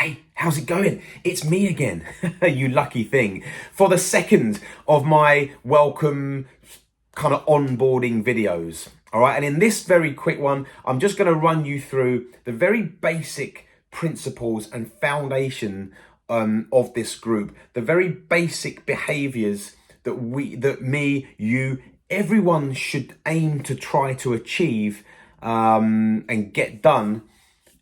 Hey, how's it going? It's me again, you lucky thing, for the second of my welcome kind of onboarding videos. All right, and in this very quick one, I'm just going to run you through the very basic principles and foundation of this group, the very basic behaviors that me, you, everyone should aim to try to achieve and get done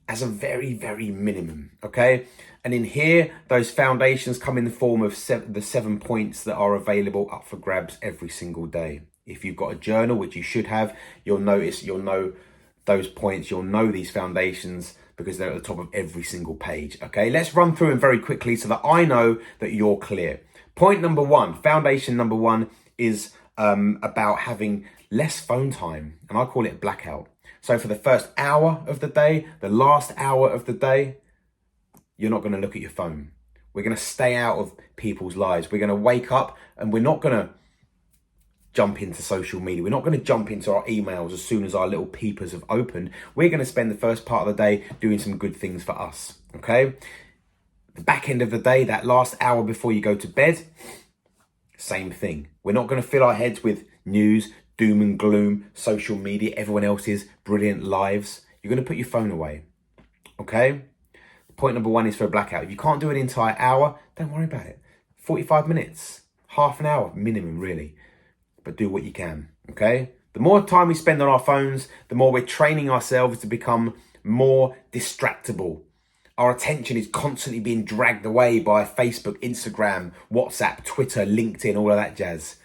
as a very, very minimum, okay? And in here, those foundations come in the form of the 7 points that are available up for grabs every single day. If you've got a journal, which you should have, you'll know those points, you'll know these foundations because they're at the top of every single page, okay? Let's run through them very quickly so that I know that you're clear. Point number one, foundation number one is about having less phone time, and I call it blackout. So for the first hour of the day, the last hour of the day, you're not going to look at your phone. We're going to stay out of people's lives. We're going to wake up and we're not going to jump into social media. We're not going to jump into our emails as soon as our little peepers have opened. We're going to spend the first part of the day doing some good things for us, okay? The back end of the day, that last hour before you go to bed, same thing. We're not going to fill our heads with news, doom and gloom, social media, everyone else's brilliant lives. You're going to put your phone away, okay? Point number one is for a blackout. If you can't do an entire hour, don't worry about it. 45 minutes, half an hour minimum, really. But do what you can, okay? The more time we spend on our phones, the more we're training ourselves to become more distractible. Our attention is constantly being dragged away by Facebook, Instagram, WhatsApp, Twitter, LinkedIn, all of that jazz.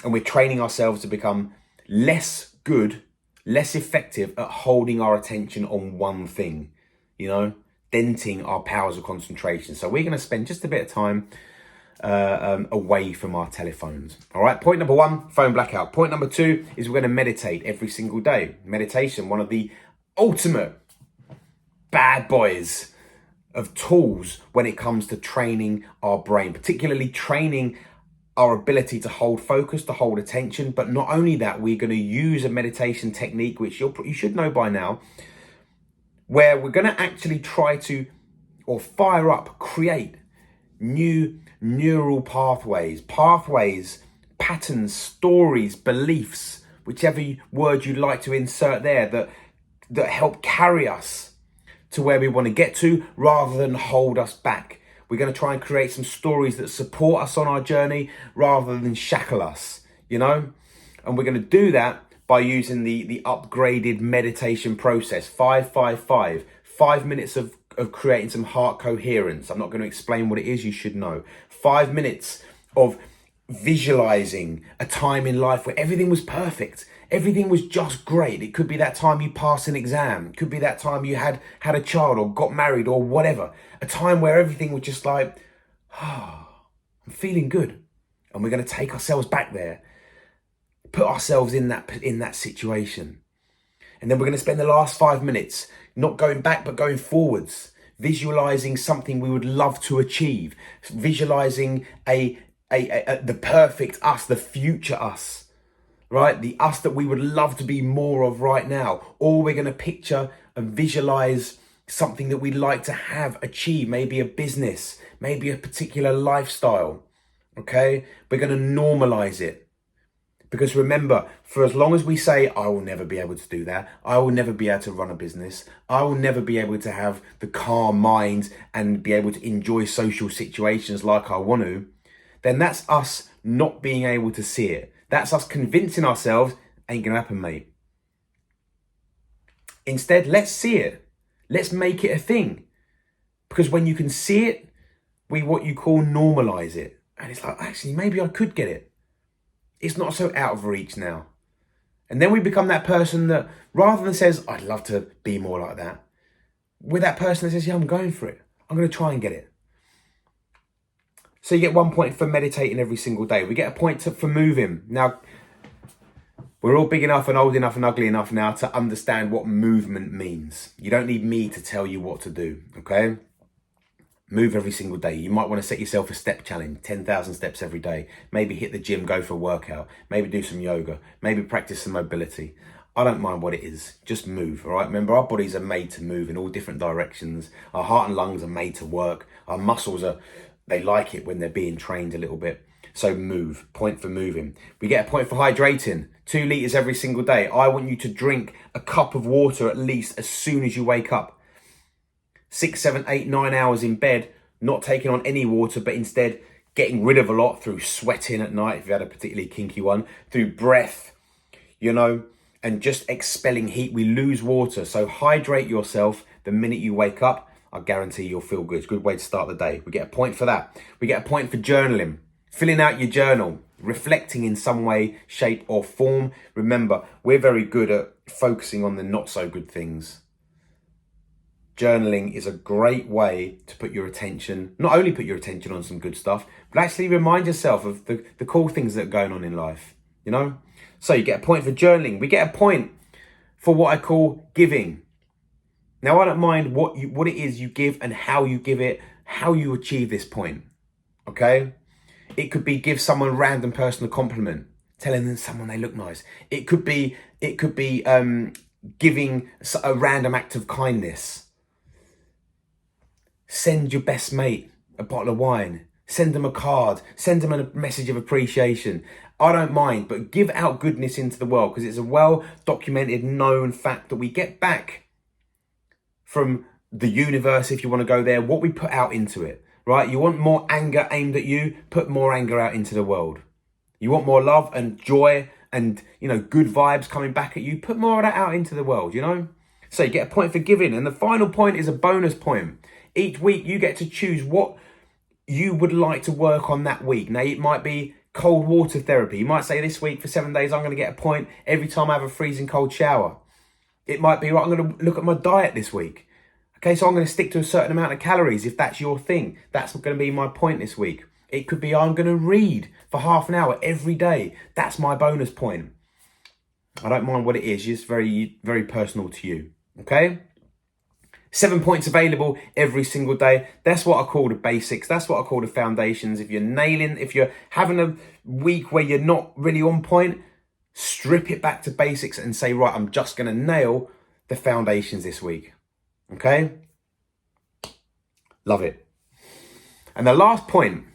And we're training ourselves to become less good, less effective at holding our attention on one thing, denting our powers of concentration. So we're going to spend just a bit of time away from our telephones. All right, point number one, phone blackout. Point number two is we're going to meditate every single day. Meditation, one of the ultimate bad boys of tools when it comes to training our brain, particularly training our ability to hold focus, to hold attention. But not only that, we're going to use a meditation technique, which you should know by now, where we're going to actually try to, or fire up, create new neural pathways, patterns, stories, beliefs, whichever word you'd like to insert there, that help carry us to where we want to get to rather than hold us back. We're going to try and create some stories that support us on our journey rather than shackle us, And we're going to do that by using the upgraded meditation process, 5-5-5, 5 minutes of creating some heart coherence. I'm not going to explain what it is, you should know. 5 minutes of visualizing a time in life where everything was perfect. Everything was just great. It could be that time you passed an exam. It could be that time you had a child or got married or whatever. A time where everything was just like, I'm feeling good. And we're going to take ourselves back there. Put ourselves in that situation. And then we're going to spend the last 5 minutes not going back, but going forwards, visualizing something we would love to achieve, visualizing the perfect us, the future us, right? The us that we would love to be more of right now. Or we're going to picture and visualize something that we'd like to have, achieve, maybe a business, maybe a particular lifestyle, okay? We're going to normalize it. Because remember, for as long as we say, I will never be able to do that, I will never be able to run a business, I will never be able to have the calm mind and be able to enjoy social situations like I want to, then that's us not being able to see it. That's us convincing ourselves, ain't gonna happen, mate. Instead, let's see it. Let's make it a thing. Because when you can see it, we what you call normalize it. And it's like, actually, maybe I could get it. It's not so out of reach now. And then we become that person that rather than says, I'd love to be more like that, we're that person that says, yeah, I'm going for it. I'm going to try and get it. So you get 1 point for meditating every single day. We get a point for moving. Now, we're all big enough and old enough and ugly enough now to understand what movement means. You don't need me to tell you what to do, okay? Move every single day. You might want to set yourself a step challenge, 10,000 steps every day. Maybe hit the gym, go for a workout. Maybe do some yoga. Maybe practice some mobility. I don't mind what it is. Just move, all right? Remember, our bodies are made to move in all different directions. Our heart and lungs are made to work. Our muscles they like it when they're being trained a little bit. So move, point for moving. We get a point for hydrating, 2 litres every single day. I want you to drink a cup of water at least as soon as you wake up. 6, 7, 8, 9 hours in bed, not taking on any water, but instead getting rid of a lot through sweating at night, if you had a particularly kinky one, through breath, and just expelling heat. We lose water. So hydrate yourself the minute you wake up. I guarantee you'll feel good. It's a good way to start the day. We get a point for that. We get a point for journaling, filling out your journal, reflecting in some way, shape or form. Remember, we're very good at focusing on the not so good things. Journaling is a great way to put your attention, not only put your attention on some good stuff, but actually remind yourself of the cool things that are going on in life, So you get a point for journaling. We get a point for what I call giving. Now, I don't mind what it is you give and how you give it, how you achieve this point, okay? It could be give someone a random person a compliment, telling them someone they look nice. It could be giving a random act of kindness. Send your best mate a bottle of wine. Send them a card. Send them a message of appreciation. I don't mind, but give out goodness into the world, because it's a well-documented, known fact that we get back from the universe, if you want to go there, what we put out into it, right? You want more anger aimed at you, put more anger out into the world. You want more love and joy and, good vibes coming back at you, put more of that out into the world, So you get a point for giving. And the final point is a bonus point. Each week you get to choose what you would like to work on that week. Now, it might be cold water therapy. You might say this week for 7 days, I'm going to get a point every time I have a freezing cold shower. It might be, right, I'm going to look at my diet this week. Okay, so I'm going to stick to a certain amount of calories if that's your thing. That's going to be my point this week. It could be I'm going to read for half an hour every day. That's my bonus point. I don't mind what it is. It's very, very personal to you. Okay? 7 points available every single day. That's what I call the basics. That's what I call the foundations. If you're having a week where you're not really on point, strip it back to basics and say, right, I'm just going to nail the foundations this week. Okay? Love it. And the last point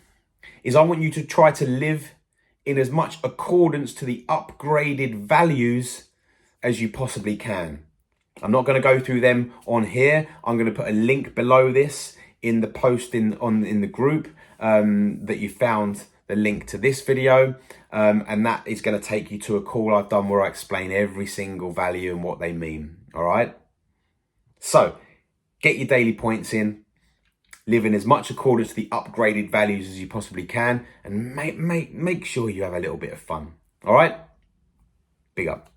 is I want you to try to live in as much accordance to the upgraded values as you possibly can. I'm not going to go through them on here. I'm going to put a link below this in the post in the group that you found the link to this video. And that is going to take you to a call I've done where I explain every single value and what they mean. All right. So get your daily points in, live in as much accordance to the upgraded values as you possibly can, and make sure you have a little bit of fun. All right. Big up.